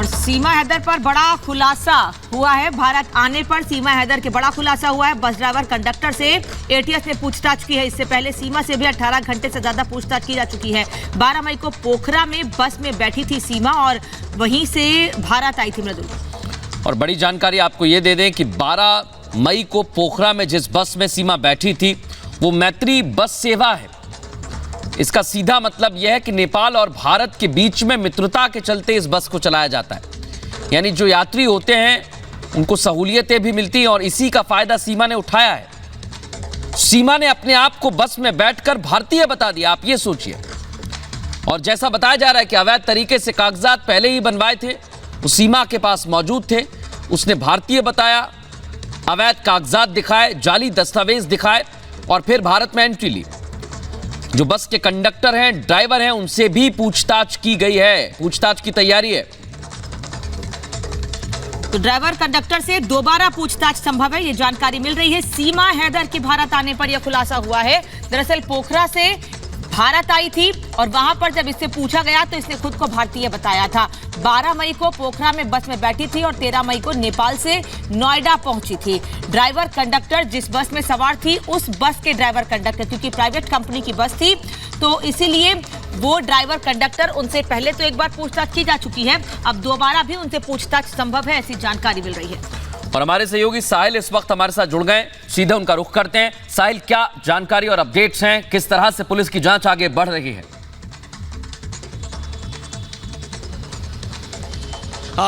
और सीमा हैदर पर बड़ा खुलासा हुआ है। भारत आने पर सीमा हैदर के बड़ा खुलासा हुआ है। बस ड्राइवर कंडक्टर से एटीएस ने पूछताछ की है। इससे पहले सीमा से भी 18 घंटे से ज्यादा पूछताछ की जा चुकी है। 12 मई को पोखरा में बस में बैठी थी सीमा और वहीं से भारत आई थी मृदुल। और बड़ी जानकारी आपको ये दे दें कि 12 मई को पोखरा में जिस बस में सीमा बैठी थी वो मैत्री बस सेवा है। इसका सीधा मतलब यह है कि नेपाल और भारत के बीच में मित्रता के चलते इस बस को चलाया जाता है। यानी जो यात्री होते हैं उनको सहूलियतें भी मिलती हैं और इसी का फायदा सीमा ने उठाया है। सीमा ने अपने आप को बस में बैठकर भारतीय बता दिया, आप ये सोचिए। और जैसा बताया जा रहा है कि अवैध तरीके से कागजात पहले ही बनवाए थे, वो सीमा के पास मौजूद थे। उसने भारतीय बताया, अवैध कागजात दिखाए, जाली दस्तावेज दिखाए और फिर भारत में एंट्री ली। जो बस के कंडक्टर हैं, ड्राइवर हैं, उनसे भी पूछताछ की गई है। पूछताछ की तैयारी है। तो ड्राइवर कंडक्टर से दोबारा पूछताछ संभव है, ये जानकारी मिल रही है। सीमा हैदर के भारत आने पर यह खुलासा हुआ है। दरअसल पोखरा से भारत आई थी और वहां पर जब इससे पूछा गया तो इसने खुद को भारतीय बताया था। 12 मई को पोखरा में बस में बैठी थी और 13 मई को नेपाल से नोएडा पहुंची थी। ड्राइवर कंडक्टर जिस बस में सवार थी उस बस के ड्राइवर कंडक्टर, क्योंकि प्राइवेट कंपनी की बस थी तो इसीलिए वो ड्राइवर कंडक्टर, उनसे पहले तो एक बार पूछताछ की जा चुकी है, अब दोबारा भी उनसे पूछताछ संभव है, ऐसी जानकारी मिल रही है। और हमारे सहयोगी साहिल इस वक्त हमारे साथ जुड़ गए, सीधे उनका रुख करते हैं। साहिल, क्या जानकारी और अपडेट्स हैं, किस तरह से पुलिस की जांच आगे बढ़ रही है?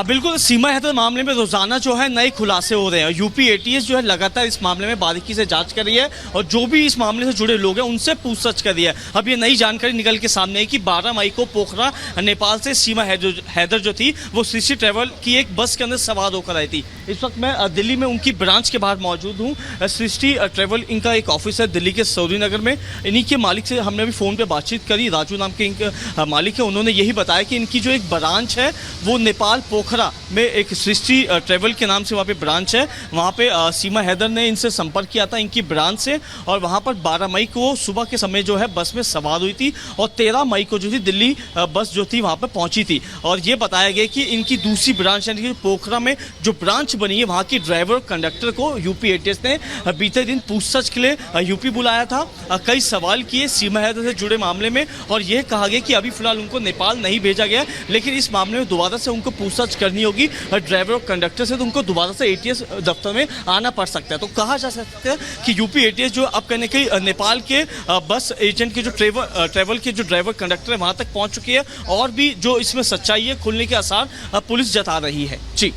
बिल्कुल, सीमा हैदर मामले में रोजाना जो है नए खुलासे हो रहे हैं। यूपी एटीएस जो है लगातार इस मामले में बारीकी से जांच कर रही है और जो भी इस मामले से जुड़े लोग हैं उनसे पूछताछ कर रही है। अब ये नई जानकारी निकल के सामने है कि 12 मई को पोखरा नेपाल से सीमा हैदर जो थी वो सृष्टि ट्रैवल की एक बस के अंदर सवार होकर आई थी। इस वक्त मैं दिल्ली में उनकी ब्रांच के बाहर मौजूद हूँ। सृष्टि ट्रैवल इनका एक ऑफिस है दिल्ली के सौरी नगर में। इन्हीं के मालिक से हमने अभी फ़ोन पर बातचीत करी। राजू नाम के इनके मालिक है, उन्होंने यही बताया कि इनकी जो एक ब्रांच है वो नेपाल पोखरा में एक सृष्टि ट्रैवल के नाम से वहाँ पे ब्रांच है। वहाँ पे सीमा हैदर ने इनसे संपर्क किया था इनकी ब्रांच से और वहाँ पर 12 मई को सुबह के समय जो है बस में सवार हुई थी और 13 मई को जो थी दिल्ली बस जो थी वहाँ पर पहुँची थी। और ये बताया गया कि इनकी दूसरी ब्रांच यानी कि पोखरा में जो ब्रांच बनी है वहाँ की ड्राइवर कंडक्टर को यूपी एटीएस ने बीते दिन पूछताछ के लिए यूपी बुलाया था। कई सवाल किए सीमा हैदर से जुड़े मामले में और यह कहा गया कि अभी फिलहाल उनको नेपाल नहीं भेजा गया, लेकिन इस मामले में दोबारा से उनको पूछताछ करनी होगी ड्राइवर और कंडक्टर से, तो उनको दोबारा से एटीएस दफ्तर में आना पड़ सकता है। तो कहा जा सकता है कि यूपी एटीएस जो अब कहने के नेपाल के बस एजेंट के जो ट्रैवल के जो ड्राइवर कंडक्टर है वहां तक पहुंच चुकी है और भी जो इसमें सच्चाई है खुलने के आसार पुलिस जता रही है। जी,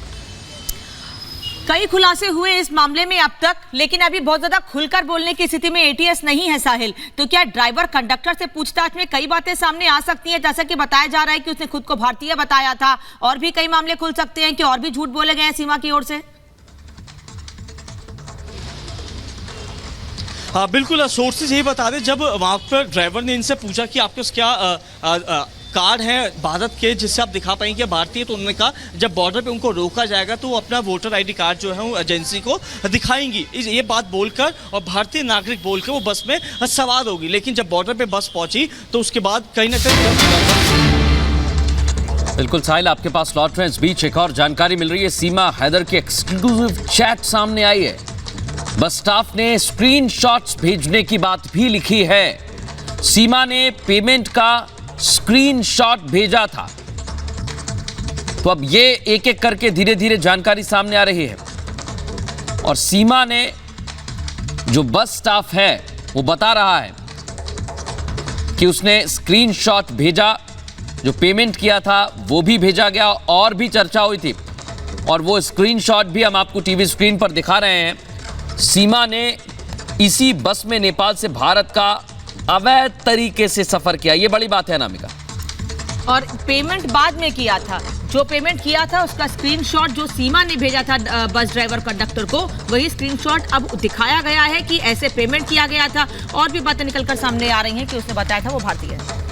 कई खुलासे हुए इस मामले में अब तक, लेकिन अभी बहुत ज्यादा खुलकर बोलने की स्थिति में एटीएस नहीं है। साहिल, तो क्या ड्राइवर कंडक्टर से पूछताछ में कई बातें सामने आ सकती हैं? जैसा कि बताया जा रहा है कि उसने खुद को भारतीय बताया था, और भी कई मामले खुल सकते हैं कि और भी झूठ बोले गए हैं सीमा की ओर से। हाँ बिल्कुल, सोर्सेज यही बता रहे, जब वहाँ पर ड्राइवर ने इनसे पूछा कि आपके पास क्या कार्ड है भारत के जिससे आप दिखा पाएंगे भारतीय, तो उन्होंने कहा जब बॉर्डर पे उनको रोका जाएगा तो वो अपना वोटर आईडी कार्ड जो है वो एजेंसी को दिखाएंगी। ये बात बोलकर और भारतीय नागरिक बोलकर वो बस में सवार होगी। लेकिन जब बॉर्डर पे बस पहुंची तो उसके बाद कहीं ना कहीं बिल्कुल साहिल, आपके पास लौट रहे हैं। इस बीच एक और जानकारी मिल रही है। सीमा हैदर की एक्सक्लूसिव चैट सामने आई है। बस स्टाफ ने स्क्रीनशॉट्स भेजने की बात भी लिखी है। सीमा ने पेमेंट का स्क्रीनशॉट भेजा था। तो अब ये एक एक करके धीरे धीरे जानकारी सामने आ रही है और सीमा ने जो बस स्टाफ है वो बता रहा है कि उसने स्क्रीनशॉट भेजा, जो पेमेंट किया था वो भी भेजा गया और भी चर्चा हुई थी और वो स्क्रीनशॉट भी हम आपको टीवी स्क्रीन पर दिखा रहे हैं। सीमा ने इसी बस में नेपाल से भारत का अवैध तरीके से सफर किया। ये बड़ी बात है अनामिका। और पेमेंट बाद में किया था, जो पेमेंट किया था उसका स्क्रीनशॉट जो सीमा ने भेजा था बस ड्राइवर कंडक्टर को, वही स्क्रीनशॉट अब दिखाया गया है कि ऐसे पेमेंट किया गया था। और भी बातें निकलकर सामने आ रही हैं कि उसने बताया था वो भारतीय है।